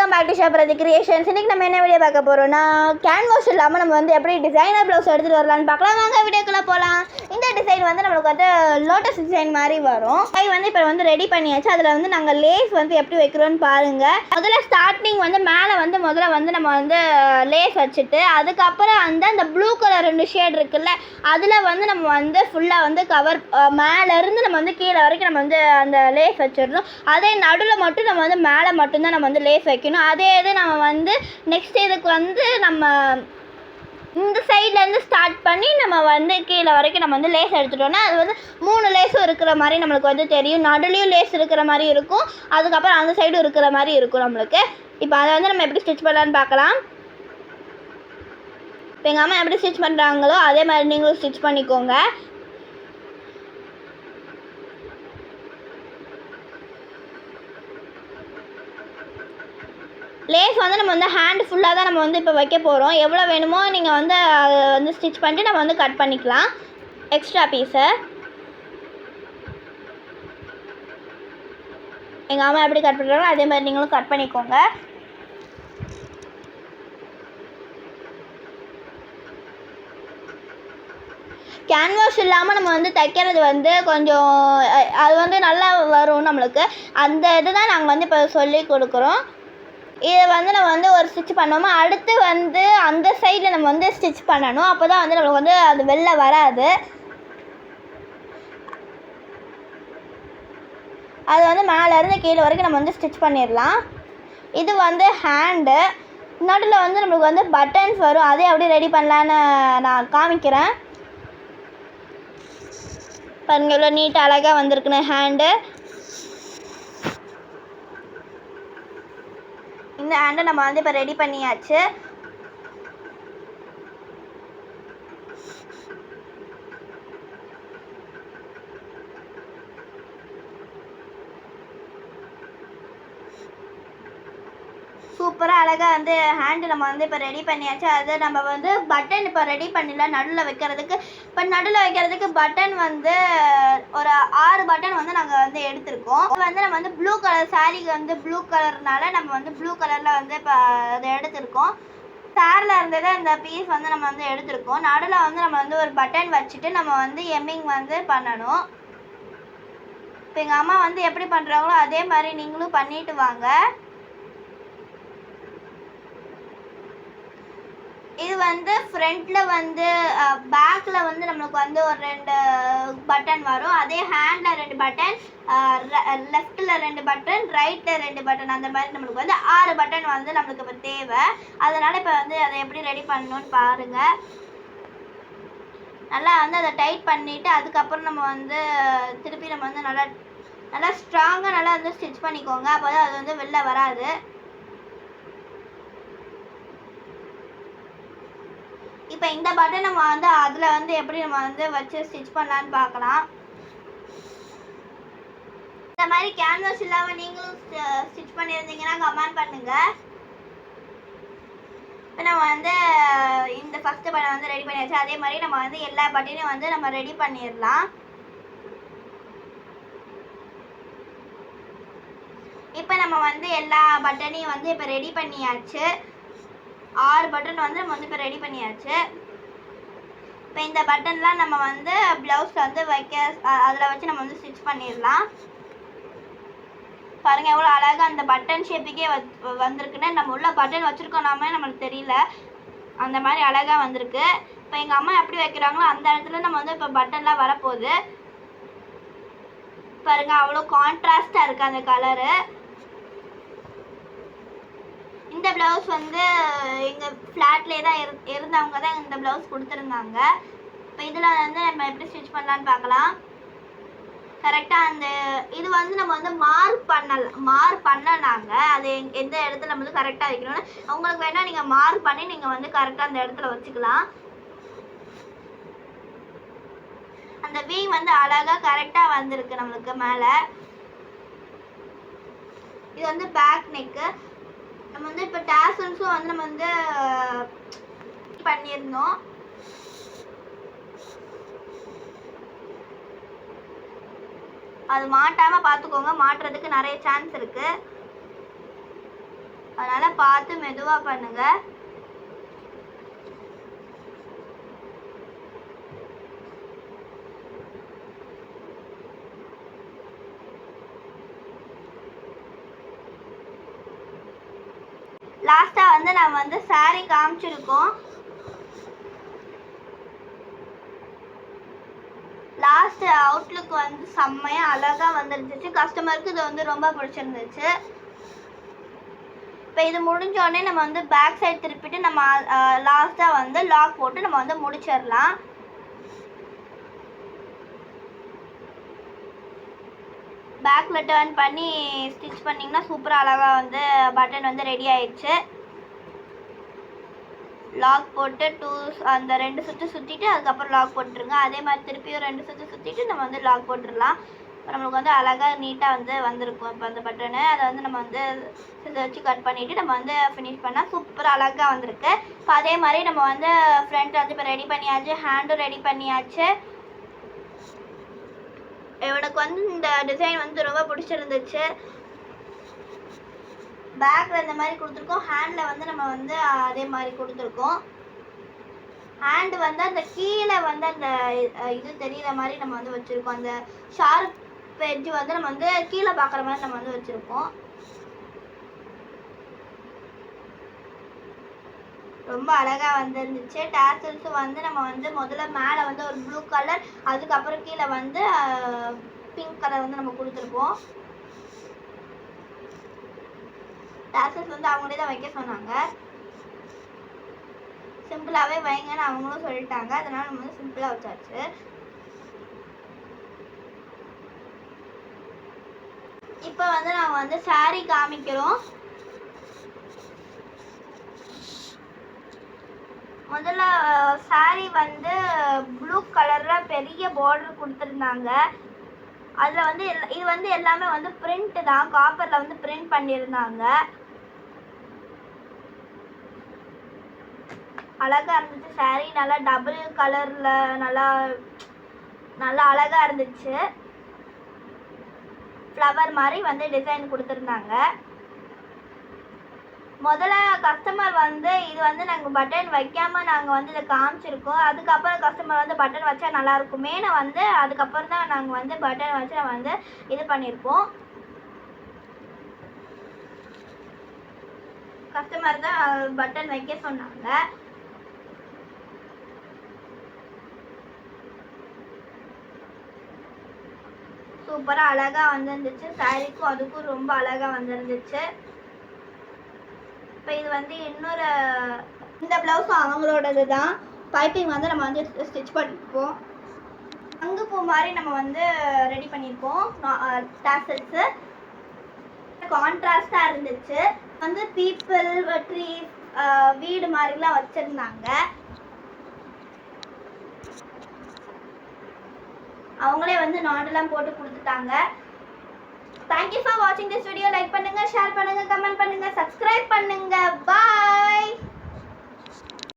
Welcome back to Shaprathi Creations. இன்றைக்கி நம்ம என்ன வீடியோ பார்க்க போகிறோம்னா, கேன்வாஸ் இல்லாமல் நம்ம வந்து எப்படி டிசைனர் ப்ளவுஸ் எடுத்துகிட்டு வரலான்னு பார்க்கலாம். வாங்க வீடியோக்குள்ளே போகலாம். இந்த டிசைன் வந்து நம்மளுக்கு வந்து லோட்டஸ் டிசைன் மாதிரி வரும். கை வந்து இப்போ வந்து ரெடி பண்ணியாச்சு. அதில் வந்து நாங்கள் லேஸ் வந்து எப்படி வைக்கிறோன்னு பாருங்கள். முதல்ல ஸ்டார்டிங் வந்து மேலே வந்து முதல்ல வந்து நம்ம வந்து லேஸ் வச்சுட்டு, அதுக்கப்புறம் அந்த ப்ளூ கலர் 2 ஷேட் இருக்குல்ல, அதில் வந்து நம்ம வந்து ஃபுல்லாக வந்து கவர் மேலேருந்து நம்ம வந்து கீழே வரைக்கும் நம்ம வந்து அந்த லேஸ் வச்சிடணும். அதே நடுவில் மட்டும் நம்ம வந்து மேலே மட்டும்தான் நம்ம வந்து லேஸ் வைக்கணும். அதே இது நம்ம வந்து நெக்ஸ்ட் இதுக்கு வந்து நம்ம இந்த சைட்லேருந்து ஸ்டார்ட் பண்ணி நம்ம வந்து கீழே வரைக்கும் நம்ம வந்து லேஸ் எடுத்துட்டோம்னா அது வந்து 3 லேஸும் இருக்கிற மாதிரி நம்மளுக்கு வந்து தெரியும். நடுலையும் லேஸ் இருக்கிற மாதிரி இருக்கும், அதுக்கப்புறம் அந்த சைடும் இருக்கிற மாதிரி இருக்கும் நம்மளுக்கு. இப்போ அதை வந்து நம்ம எப்படி ஸ்டிச் பண்ணலான்னு பார்க்கலாம். இப்போ எங்கள் அம்மா எப்படி ஸ்டிச் பண்ணுறாங்களோ அதே மாதிரி நீங்களும் ஸ்டிச் பண்ணிக்கோங்க. லேஸ் வந்து நம்ம வந்து ஹேண்ட் ஃபுல்லாக தான் நம்ம வந்து இப்போ வைக்க போகிறோம். எவ்வளோ வேணுமோ நீங்கள் வந்து அதை வந்து ஸ்டிச் பண்ணிட்டு நம்ம வந்து கட் பண்ணிக்கலாம் எக்ஸ்ட்ரா பீஸை. எங்கள் அம்மா எப்படி கட் பண்ணுறாங்களோ அதே மாதிரி நீங்களும் கட் பண்ணிக்கோங்க. கேன்வாஸ் இல்லாமல் நம்ம வந்து தைக்கிறது வந்து கொஞ்சம் அது வந்து நல்லா வரும் நம்மளுக்கு. அந்த இது தான் நாங்கள் வந்து இப்போ சொல்லி கொடுக்குறோம். இதை வந்து நம்ம வந்து ஒரு ஸ்டிச் பண்ணோமா, அடுத்து வந்து அந்த சைடில் நம்ம வந்து ஸ்டிச் பண்ணணும். அப்போ தான் வந்து நம்மளுக்கு வந்து அது வெளில வராது. அது வந்து மேலேருந்து கீழே வரைக்கும் நம்ம வந்து ஸ்டிச் பண்ணிடலாம். இது வந்து ஹேண்டு. நடுவில் வந்து நம்மளுக்கு வந்து பட்டன்ஸ் வரும். அதே அப்படியே ரெடி பண்ணலான்னு நான் காமிக்கிறேன். பாருங்கள் எவ்வளோ நீட்டாக அழகாக வந்திருக்குன்னு ஹேண்டு. இந்த ஹேண்டை நம்ம வந்து இப்போ ரெடி பண்ணியாச்சு. சூப்பராக அழகாக வந்து ஹேண்டு நம்ம வந்து இப்போ ரெடி பண்ணியாச்சு. அது நம்ம வந்து பட்டன் இப்போ ரெடி பண்ணிடலாம் நடுவில் வைக்கிறதுக்கு. இப்போ நடுவில் வைக்கிறதுக்கு பட்டன் வந்து ஒரு 6 பட்டன் வந்து நாங்கள் வந்து எடுத்திருக்கோம். வந்து நம்ம வந்து ப்ளூ கலர் சாரீக்கு வந்து ப்ளூ கலர்னால நம்ம வந்து ப்ளூ கலரில் வந்து இப்போ அதை எடுத்திருக்கோம். சாரில் இருந்ததை இந்த பீஸ் வந்து நம்ம வந்து எடுத்திருக்கோம். நடுவில் வந்து நம்ம வந்து ஒரு பட்டன் வச்சுட்டு நம்ம வந்து எம்மிங் வந்து பண்ணணும். இப்போ எங்கள் அம்மா வந்து எப்படி பண்ணுறாங்களோ அதே மாதிரி நீங்களும் பண்ணிட்டு வாங்க. இது வந்து ஃப்ரண்ட்டில் வந்து பேக்கில் வந்து நம்மளுக்கு வந்து ஒரு 2 பட்டன் வரும். அதே ஹேண்டில் 2 பட்டன், லெஃப்ட்டில் 2 பட்டன், ரைட்டில் 2 பட்டன், அந்த மாதிரி நம்மளுக்கு வந்து 6 பட்டன் வந்து நம்மளுக்கு இப்போ தேவை. அதனால் இப்போ வந்து அதை எப்படி ரெடி பண்ணணும்னு பாருங்கள். நல்லா வந்து அதை டைட் பண்ணிவிட்டு அதுக்கப்புறம் நம்ம வந்து திருப்பி நம்ம வந்து நல்லா ஸ்ட்ராங்காக நல்லா வந்து ஸ்டிச் பண்ணிக்கோங்க. அப்போ தான் அது வந்து வெளில வராது. இப்போ இந்த பட்டன் நம்ம வந்து அதில் வந்து எப்படி நம்ம வந்து வச்சு ஸ்டிச் பண்ணலான்னு பார்க்கலாம். இந்த மாதிரி கேன்வாஸ் இல்லாமல் நீங்களும் ஸ்டிச் பண்ணியிருந்தீங்கன்னா கமெண்ட் பண்ணுங்கள். இப்போ நம்ம வந்து இந்த ஃபஸ்ட்டு பட்டன் வந்து ரெடி பண்ணியாச்சு. அதே மாதிரி நம்ம வந்து எல்லா பட்டனையும் வந்து நம்ம ரெடி பண்ணிடலாம். இப்போ நம்ம வந்து எல்லா பட்டனையும் வந்து இப்போ ரெடி பண்ணியாச்சு. 6 பட்டன் வந்து நம்ம வந்து இப்போ ரெடி பண்ணியாச்சு. இப்போ இந்த பட்டன்லாம் நம்ம வந்து ப்ளவுஸில் வந்து அதில் வச்சு நம்ம வந்து ஸ்டிச் பண்ணிடலாம். பாருங்கள் எவ்வளோ அழகாக அந்த பட்டன் ஷேப்புக்கே வந்திருக்குன்னு. நம்ம உள்ள பட்டன் வச்சுருக்கோம்னாமே நம்மளுக்கு தெரியல, அந்த மாதிரி அழகாக வந்திருக்கு. இப்போ எங்கள் அம்மா எப்படி வைக்கிறாங்களோ அந்த இடத்துல நம்ம வந்து இப்போ பட்டன்லாம் வரப்போகுது. பாருங்கள் அவ்வளோ கான்ட்ராஸ்டாக இருக்குது அந்த கலரு. இந்த ப்ளவுஸ் வந்து எங்கள் ஃப்ளாட்லேயே தான் இருந்தவங்க தான் இந்த ப்ளவுஸ் கொடுத்துருந்தாங்க. இப்போ இதில் வந்து நம்ம எப்படி ஸ்டிச் பண்ணலான்னு பார்க்கலாம். கரெக்டாக அந்த இது வந்து நம்ம வந்து மார்க் பண்ணலாங்க. அது எந்த இடத்துல நம்ம வந்து கரெக்டாக வைக்கணும்னு உங்களுக்கு வேணால் நீங்கள் மார்க் பண்ணி நீங்கள் வந்து கரெக்டாக அந்த இடத்துல வச்சுக்கலாம். அந்த வீ வந்து அழகாக கரெக்டாக வந்திருக்கு நம்மளுக்கு மேலே. இது வந்து பேக் நெக்கு. நம்ம வந்து இப்போ டாசல்ஸும் வந்து நம்ம வந்து பண்ணியிருந்தோம். அது மாட்டாமல் பார்த்துக்கோங்க, மாட்டுறதுக்கு நிறைய சான்ஸ் இருக்குது. அதனால் பார்த்து மெதுவாக பண்ணுங்க. லாஸ்ட்டாக வந்து நம்ம வந்து சாரீ காமிச்சிருக்கோம். லாஸ்ட் அவுட்லுக் வந்து செம்மையாக அழகாக வந்துருந்துச்சு. கஸ்டமருக்கு இது வந்து ரொம்ப பிடிச்சிருந்துச்சு. இப்போ இது முடிஞ்சோடனே நம்ம வந்து பேக் சைடு திருப்பிட்டு நம்ம லாஸ்ட்டாக வந்து லாக் போட்டு நம்ம வந்து முடிச்சிடலாம். பேக்கில் டர்ன் பண்ணி ஸ்டிச் பண்ணிங்கன்னா சூப்பராக அழகாக வந்து பட்டன் வந்து ரெடி ஆயிடுச்சு. லாக் போட்டு அந்த 2 சுற்று சுற்றிட்டு அதுக்கப்புறம் லாக் போட்டுருங்க. அதே மாதிரி திருப்பியும் 2 சுற்று சுற்றிட்டு நம்ம வந்து லாக் போட்டுடலாம். நம்மளுக்கு வந்து அழகாக நீட்டாக வந்து வந்திருக்கும். இப்போ அந்த பட்டனு அதை வந்து நம்ம வந்து இதை வச்சு கட் பண்ணிவிட்டு நம்ம வந்து ஃபினிஷ் பண்ணால் சூப்பராக அழகாக வந்திருக்கு. இப்போ அதே மாதிரி நம்ம வந்து ஃப்ரண்ட் வந்து இப்போ ரெடி பண்ணியாச்சு, ஹேண்டும் ரெடி பண்ணியாச்சு. எனக்கு வந்து இந்த டிசைன் வந்து ரொம்ப பிடிச்சிருந்துச்சு. பேக்கில் இந்த மாதிரி கொடுத்துருக்கோம், ஹேண்டில் வந்து நம்ம வந்து அதே மாதிரி கொடுத்துருக்கோம். ஹேண்டு வந்து அந்த கீழே வந்து அந்த இது தெரிகிற மாதிரி நம்ம வந்து வச்சுருக்கோம். அந்த ஷார்ப் எட்ஜ் வந்து நம்ம வந்து கீழே பார்க்குற மாதிரி நம்ம வந்து வச்சுருக்கோம். ரொம்ப அழகாக வந்துருந்துச்சு. டாசல்ஸும் வந்து நம்ம வந்து முதல்ல மேலே வந்து ஒரு ப்ளூ கலர், அதுக்கப்புறம் கீழே வந்து பிங்க் கலர் வந்து நம்ம கொடுத்துருப்போம். டாசல்ஸ் வந்து அவங்களே தான் வைக்க சொன்னாங்க. சிம்பிளாகவே வைங்கன்னு அவங்களும் சொல்லிட்டாங்க. அதனால் நம்ம வந்து சிம்பிளாக வச்சாச்சு. இப்போ வந்து நாங்கள் வந்து சாரீ காமிக்கிறோம். முதல்ல சாரீ வந்து ப்ளூ கலரில் பெரிய பார்டர் கொடுத்துருந்தாங்க. அதில் வந்து இது வந்து எல்லாமே வந்து பிரிண்ட் தான், காப்பரில் வந்து பிரிண்ட் பண்ணியிருந்தாங்க. அழகாக இருந்துச்சு சாரீ. நல்லா டபுள் கலரில் நல்லா அழகாக இருந்துச்சு. ஃப்ளவர் மாதிரி வந்து டிசைன் கொடுத்துருந்தாங்க. முதல்ல கஸ்டமர் வந்து இது வந்து நாங்கள் பட்டன் வைக்காமல் நாங்கள் வந்து இதை காமிச்சிருக்கோம். அதுக்கப்புறம் கஸ்டமர் வந்து பட்டன் வச்சா நல்லாயிருக்குமேனு வந்து அதுக்கப்புறம் தான் நாங்கள் வந்து பட்டன் வச்சு நம்ம வந்து இது பண்ணியிருப்போம். கஸ்டமர் தான் பட்டன் வைக்க சொன்னாங்க. சூப்பராக அழகாக வந்துருந்துச்சு. சாரீக்கும் அதுக்கும் ரொம்ப அழகாக வந்துருந்துச்சு. இப்போ இது வந்து இன்னொரு இந்த ப்ளவுஸும் அவங்களோடது தான். பைப்பிங் வந்து நம்ம வந்து ஸ்டிச் பண்ணியிருப்போம். அங்குப்பூ மாதிரி நம்ம வந்து ரெடி பண்ணியிருப்போம். டாசல்ஸு கான்ட்ராஸ்டாக இருந்துச்சு. வந்து பீப்பிள் ட்ரீ வீடு மாதிரிலாம் வச்சுருந்தாங்க. அவங்களே வந்து நாடெல்லாம் போட்டு கொடுத்துட்டாங்க. தேங்க்யூ ஃபார் வாட்சிங் திஸ் வீடியோ. லைக் பண்ணுங்க, ஷேர் பண்ணுங்க, கமெண்ட் பண்ணுங்க, சப்ஸ்கிரைப் பண்ணுங்க. பாய்.